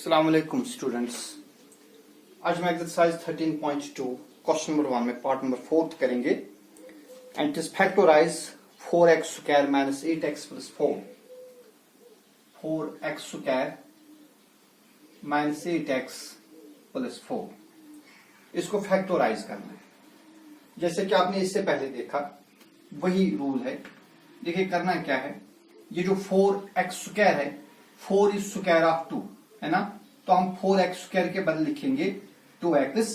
अस्सलाम वालेकुम स्टूडेंट्स। आज हम एक्सरसाइज 13.2 क्वेश्चन नंबर 1 में पार्ट नंबर 4 करेंगे and it is factorise 4x square minus 8x plus 4 4x square minus 8x plus 4 इसको फैक्टराइज करना है। जैसे कि आपने इससे पहले देखा वही रूल है। देखिए करना क्या है, ये जो 4x स्क्वायर है 4 इज स्क्वायर ऑफ 2 है ना, तो हम 4x स्क्वायर के बदले लिखेंगे 2x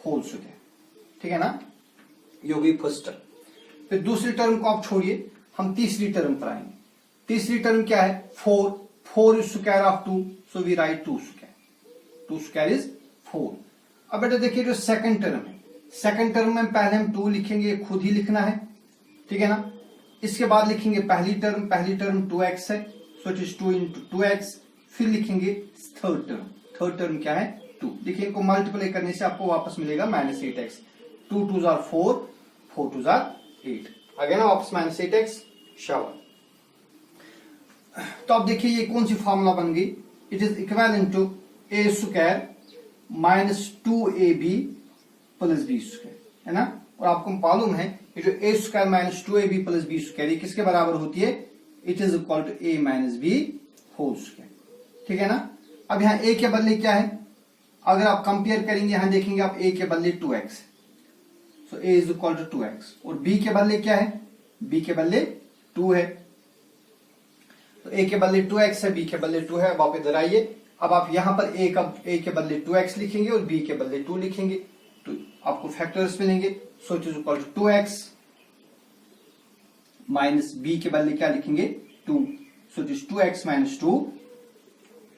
होल स्क्वायर, ठीक है ना। ये होगी फर्स्ट टर्म। फिर दूसरी टर्म को आप छोड़िए, हम तीसरी टर्म पर आएंगे। तीसरी टर्म क्या है, 4 is square of 2, so we write 2 square is 4। अब बेटा देखिए जो सेकंड टर्म है, सेकंड टर्म में पहले हम 2 लिखेंगे, खुद ही लिखना है, ठीक है ना। इसके बाद लिखेंगे पहली टर्म 2x है, सो इट इज 2 इंटू 2x। फिर लिखेंगे थर्ड टर्म क्या है 2। देखिए इनको मल्टीप्लाई करने से आपको वापस मिलेगा माइनस 8x। 2 2 जार 4, 4 2 जार 8, आ गया ना वापस माइनस 8x। शाबाश। तो अब देखिए ये कौन सी फॉर्मूला बन गई, it is equivalent to a square minus 2ab plus b square, है ना। और आपको मालूम है ये जो a square minus 2ab plus b square ये किसके बराबर होती है, it is equal to a minus b whole square, ठीक है ना। अब यहां a के बदले क्या है, अगर आप कंपेयर करेंगे यहां देखेंगे आप a के बदले 2x, so a is equal to 2x। और b के बदले क्या है, b के बदले 2 है, तो a के बदले 2x है, b के बदले 2 है। अब आप इधर आइए, अब आप यहां पर a के बदले 2x लिखेंगे और b के बदले 2 लिखेंगे, तो आपको फैक्टर्स मिलेंगे। So it is equal to 2x minus b के बदले क्या लिखेंगे 2, so it is 2x minus 2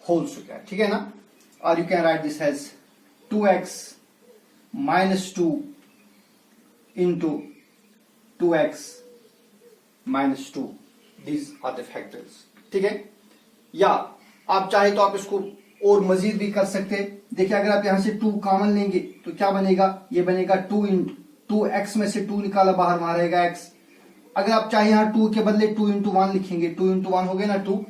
whole square, ठीक है ना। और you can write this as 2x minus 2 into 2x minus 2, these are the factors, ठीक है। या आप चाहे तो आप इसको और मजीद भी कर सकते हैं। देखिए अगर आप यहां से 2 कॉमन लेंगे तो क्या बनेगा, ये बनेगा 2 इंटू 2x में से 2 निकाला बाहर, वहां रहेगा x। अगर आप चाहे यहां 2 के बदले 2 इंटू 1 लिखेंगे, 2 इंटू 1 हो गया ना 2,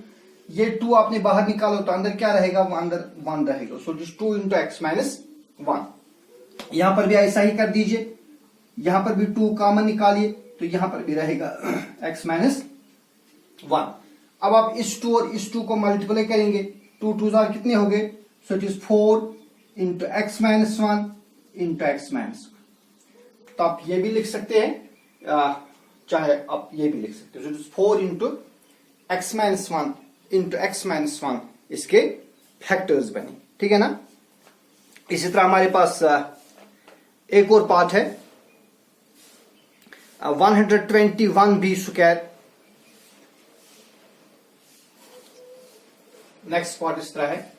ये 2 आपने बाहर निकालो तो अंदर क्या रहेगा, वो अंदर 1 रहेगा, so this 2 into x minus 1। यहां पर भी ऐसा ही कर दीजिए, यहां पर भी 2 कॉमन निकालिए तो यहां पर भी रहेगा x माइनस 1। अब आप इस 2 और इस 2 को मल्टीप्लाई करेंगे, 2 2 जार कितने हो गए, सो it is 4 into x minus 1 into x minus 1। तो आप ये भी लिख सकते हैं, चाहे आप ये भी लिख सकते हो, 4 into x minus 1 into x minus 1 इसके फैक्टर्स बने, ठीक है ना। इसी तरह हमारे पास एक और पार्ट है 121b स्क्वायर। नेक्स्ट पार्ट इस तरह है,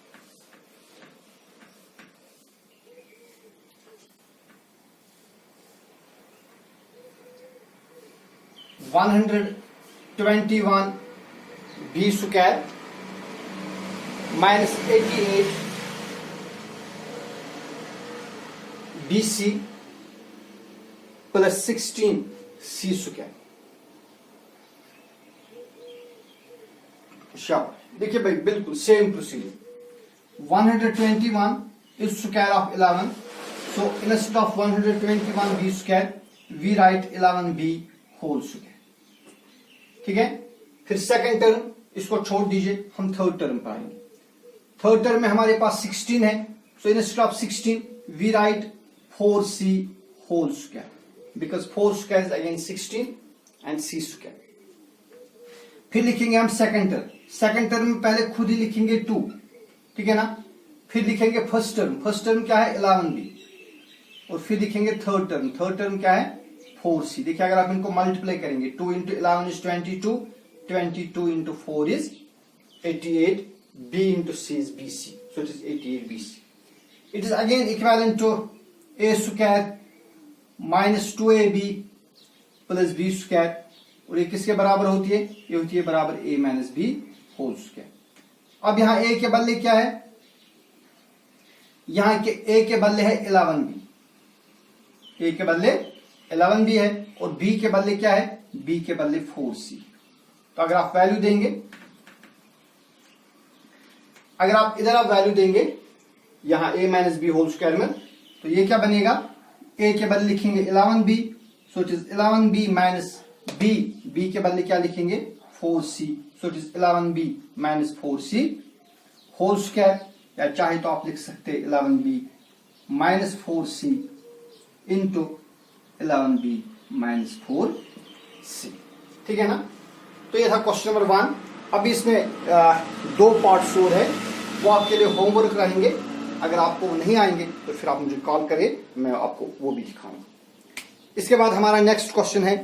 b square minus 88 bc plus 16 c square. शाबाश। देखिए भाई बिल्कुल same procedure, 121 is square of 11, so instead of 121 b square we write 11b whole square, ठीक है। फिर सेकंड टर्म इसको छोड़ दीजिए, हम थर्ड टर्म पर आएंगे। थर्ड टर्म में हमारे पास 16 है, so instead of 16 we write 4c whole square, because 4 square is again 16 and c square. फिर लिखेंगे हम सेकंड टर्म, सेकंड टर्म में पहले खुद ही लिखेंगे 2, ठीक है ना। फिर लिखेंगे फर्स्ट टर्म क्या है 11b, और फिर लिखेंगे थर्ड टर्म क्या है 4c। देखिए अगर आप इनको मल्टीप्लाई करेंगे, 2 into 11 is 22, 22 into 4 is 88, b into c is bc, so it is 88bc। It is again equivalent to a square minus 2ab plus b square, और ये किसके बराबर होती है, ये होती है बराबर a minus b whole square. अब यहां a के बदले क्या है, यहां के a के बदले है 11b, a के बदले 11b है, और b के बदले क्या है, b के बदले 4c। तो अगर आप वैल्यू देंगे, अगर आप इधर आप वैल्यू देंगे यहां a minus B whole square में, तो ये क्या बनेगा, a के बदले लिखेंगे 11b, so it is 11b minus b के बदले क्या लिखेंगे 4c, so it is 11b minus 4c whole square, या चाहे तो आप लिख सकते 11b minus 4c into 11b minus 4c। ठीक है ना। तो ये था क्वेश्चन नंबर 1। अभी इसमें 2 पार्ट्स और है, वो आपके लिए होमवर्क रहेंगे। अगर आपको नहीं आएंगे तो फिर आप मुझे कॉल करें, मैं आपको वो भी दिखाऊंगा। इसके बाद हमारा नेक्स्ट क्वेश्चन है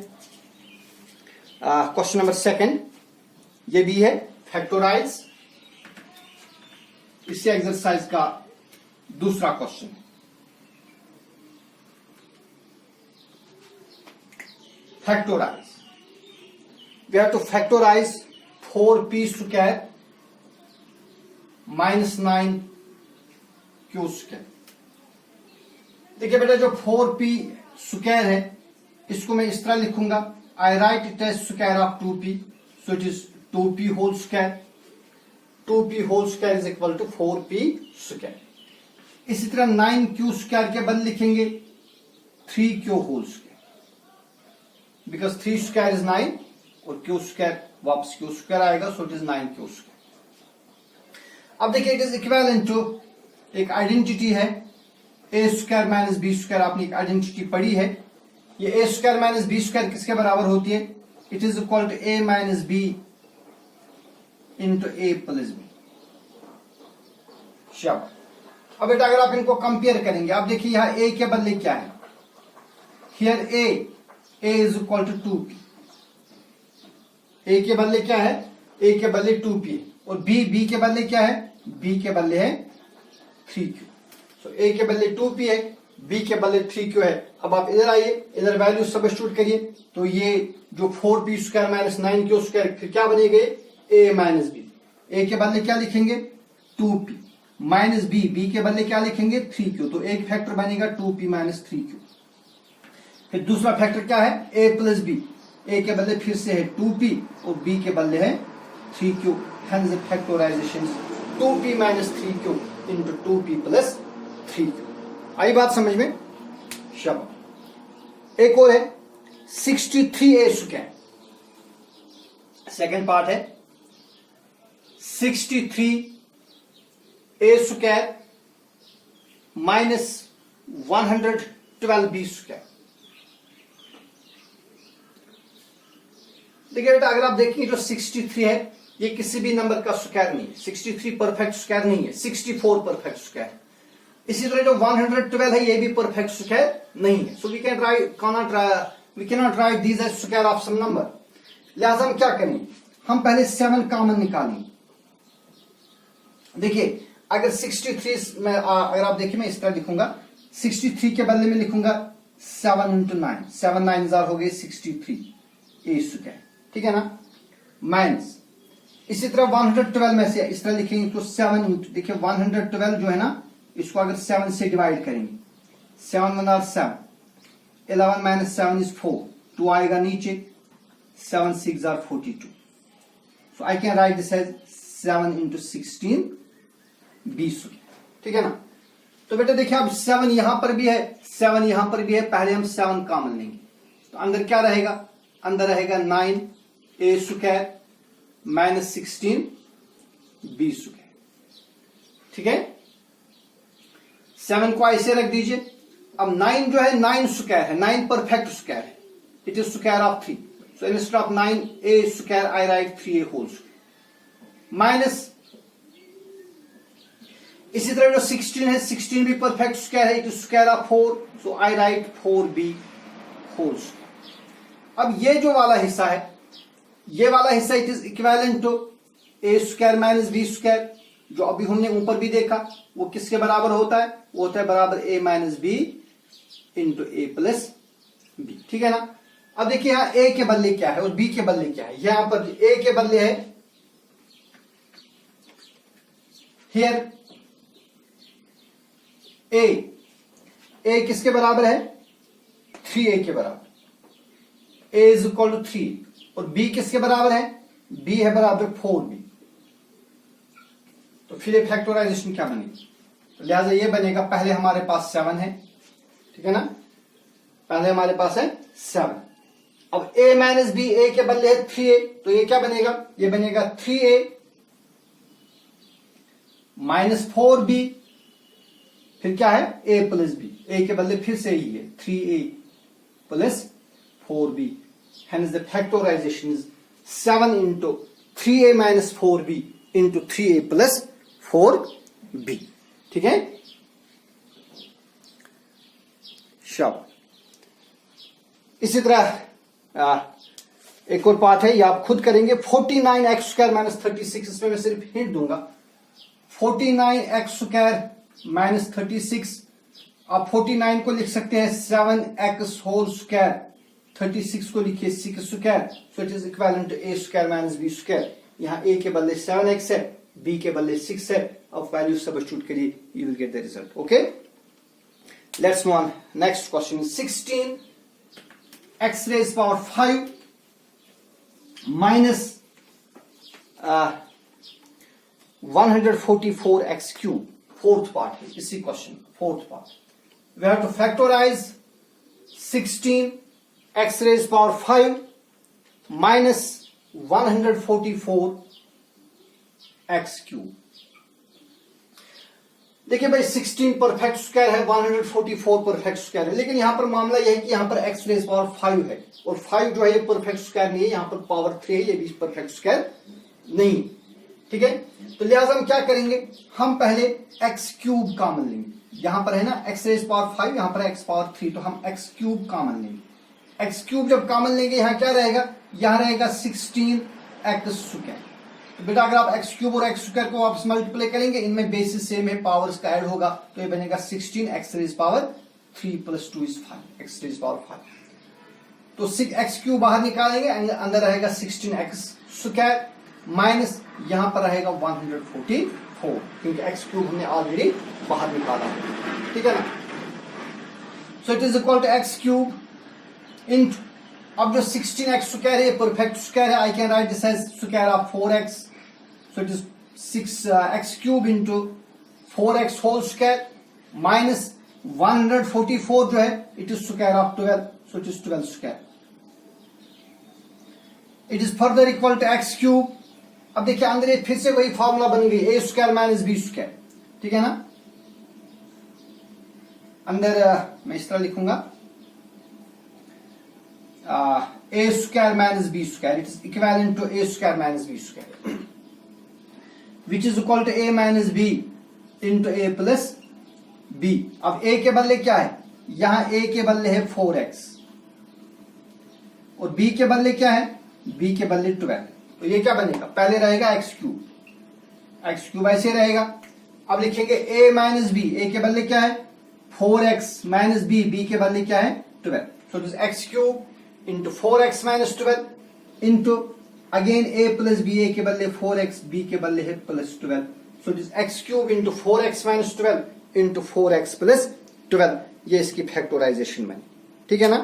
क्वेश्चन नंबर 2। ये भी है फैक्टोराइज। इसी एक्सरसाइज का दूसरा क्वेश्चन है। Factorise, we have to factorise 4p square minus 9q square. देखिए बेटा, जो 4p स्क्वायर है इसको मैं इस तरह लिखूंगा, I write it as square of 2p, so it is 2p whole square. 2p whole square is equal to 4p square. इसी तरह 9q स्क्वायर के बदले लिखेंगे 3q whole square, because 3 square is 9 और q स्क्वायर वापस q square आएगा, so it is 9q square. अब देखिए, इट इज इक्विवेलेंट टू, एक आइडेंटिटी है a square minus B square, आपने एक आइडेंटिटी पढ़ी है। ये A square minus B square किसके बराबर होती है, it is equal to A minus B into A plus B. चलो अब बेटा, अगर आप इनको कंपेयर करेंगे, आप देखिए यहां ए के बदले क्या है, here A is equal to 2p। A के बदले क्या है, ए के बदले 2p, और बी के बदले क्या है, बी के बदले है 3q। सो ए के बदले 2p है, बी के बदले 3q है। अब आप इधर आइए, इधर वैल्यू सब्स्टिट्यूट करिए, तो ये जो 4p square minus 9q square फिर क्या बनेगा, a माइनस बी। ए के बदले क्या लिखेंगे 2p माइनस बी के बदले क्या लिखेंगे 3q, तो एक फैक्टर बनेगा 2p माइनस 3q। फिर दूसरा फैक्टर क्या है, a प्लस बी। ए के बदले फिर से है 2p और b के बदले है 3q, hence the factorization 2p minus 3q into 2p plus 3q। आई बात समझ में। शब्द एक और है 63a स्क्वायर। सेकेंड पार्ट है 63a square minus 112b square. देखिए बेटा, अगर आप देखेंगे जो 63 है ये किसी भी नंबर का स्क्वायर नहीं है, 63 परफेक्ट स्क्वायर नहीं है, 64 परफेक्ट स्क्वायर। इसी तरह जो 112 है ये भी परफेक्ट स्क्वायर नहीं है। So we can not write these as square of some number. लिहाजा हम क्या करेंगे, हम पहले 7 कॉमन निकालेंगे। देखिए, अगर 63 में अगर आप देखिए, मैं इस तरह लिखूंगा, 63 के बदले में लिखूंगा 7 इंटू 9, 7 9 हो गए 63 ए स्क्वायर। ठीक है ना, माइनस इसी तरह 112 में से इस तरह लिखेंगे तो 7 इंटू, देखिए 112 जो है ना, इसको अगर 7 से डिवाइड करेंगे, 7 1 आर 7, 11 माइनस 7 इज 4, 2 आएगा नीचे, 7 6 are 42। So I can write this as 7 into 16 B square. ठीक है ना। तो बेटा देखिए, अब 7 यहां पर भी है, 7 यहां पर भी है, पहले हम 7 कॉमन लेंगे, तो अंदर क्या रहेगा, अंदर रहेगा 9 A square minus 16 B square. ठीक है, 7 को ऐसे रख दीजिए। अब 9 जो है 9 स्क्वायर है, 9 परफेक्ट स्क्वायर है, it is square of 3। So instead of 9 A square I write 3a whole square minus, इसी तरह जो 16 है, 16 भी परफेक्ट स्क्वायर है, it is square of 4, so I write 4b whole square. अब ये जो वाला हिस्सा है, ये वाला हिस्सा it is equivalent to A square minus B square. जो अभी हमने ऊपर भी देखा वो किसके बराबर होता है, वो होता है बराबर ए minus B into A plus B. ठीक है ना। अब देखिए यहां ए के बदले क्या है और बी के बदले क्या है। यहां पर ए के बदले है हियर ए किसके बराबर है, 3a के बराबर, a इज इक्वल टू 3, और b किसके बराबर है, b है बराबर 4b। तो तो फिर ये फैक्टराइजेशन क्या बनेगी, तो लिहाजा ये बनेगा, पहले हमारे पास 7 है, ठीक है ना, पहले हमारे पास है 7। अब a माइनस बी, a के बदले है 3a, तो ये क्या बनेगा, ये बनेगा 3a माइनस 4b, फिर क्या है a प्लस b, a के बदले फिर से ही है 3a plus 4b, hence the factorization is 7 into 3a minus 4b into 3a plus 4b, ठीक है। शाबाश। इसी तरह एक और पार्ट है, ये आप खुद करेंगे, 49x स्क्वायर माइनस 36, इसमें मैं सिर्फ हिंट दूंगा, 49x स्क्वायर माइनस 36, आप 49 को लिख सकते हैं 7x होल स्क्वायर, 36 को लिखिए 6 square, so it is equivalent to a square minus b square. यहाँ a के बदले 7x है, b के बदले 6 है, अब वैल्यू सब्स्टिट्यूट करिए, you will get the result. Okay, let's move on, next question, 16 x raised power 5 minus 144 x cube, fourth part है इसी question, fourth part, we have to factorize 16 x raised power 5 minus 144 x cube। देखिए भाई 16 perfect square है, 144 perfect square है, लेकिन यहां पर मामला यह है कि यहां पर x रेज पावर 5 है, और 5 जो है ये परफेक्ट स्क्वायर नहीं है, यहां पर पावर 3 है, ये भी परफेक्ट स्क्वायर नहीं, ठीक है। तो लिहाजा हम क्या करेंगे, हम पहले x क्यूब कॉमन लेंगे, यहां पर है ना x रेज पावर 5, यहां पर x पावर 3, तो हम x क्यूब कॉमन लेंगे। x क्यूब जब कॉमन लेंगे, यहां क्या रहेगा, यहां रहेगा 16x स्क्वायर। बेटा अगर आप x क्यूब और x स्क्वायर को वापस मल्टीप्लाई करेंगे, इनमें बेसिस सेम है, पावर्स का ऐड होगा, तो ये बनेगा 16 x raise power 3 plus 2 is 5, x raise power 5। तो 6x क्यूब बाहर निकालेंगे, अंदर रहेगा 16x स्क्वायर माइनस यहां पर रहेगा 144, क्योंकि x क्यूब हमने ऑलरेडी बाहर निकाला है, ठीक है ना। So it is equal to x cube into, अब जो 16x स्क्वायर है परफेक्ट स्क्वायर है, I can write this as square of 4x, so it is 6x cube into 4x whole square minus 144 जो है it is square of 12, so it is 12 square. It is further equal to x cube, अब देखिए अंदर फिर से वही formula बन गई, a square minus b square, ठीक है ना। अंदर मैं इस तरह लिखूंगा a square minus b square, it is equivalent to a square minus b square, which is equal to a minus b into a plus b। अब a के बदले क्या है, यहां a के बदले है 4x, और b के बदले क्या है, b के बदले 12, तो ये क्या बनेगा, पहले रहेगा x क्यूब ऐसे रहेगा। अब लिखेंगे a माइनस b, a के बदले क्या है 4x माइनस b, b के बदले क्या है 12, so it is x cube into 4x minus 12 into again a plus b, a के बदले 4x, b के बदले है plus 12, so it is x cube into 4x minus 12 into 4x plus 12, ये इसकी फैक्टराइजेशन बनी, ठीक है ना।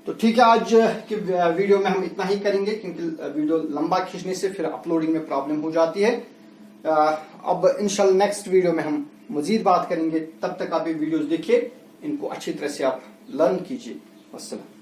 तो ठीक है, आज की वीडियो में हम इतना ही करेंगे, क्योंकि वीडियो लंबा खींचने से फिर अपलोडिंग में प्रॉब्लम हो जाती है। अब इंशाल्लाह नेक्स्ट वीडियो में हम मजीद बात करेंगे, तब तक आप ये वीडियोस देखिए, इनको अच्छी तरह से आप लर्न कीजिए। वस्सलाम।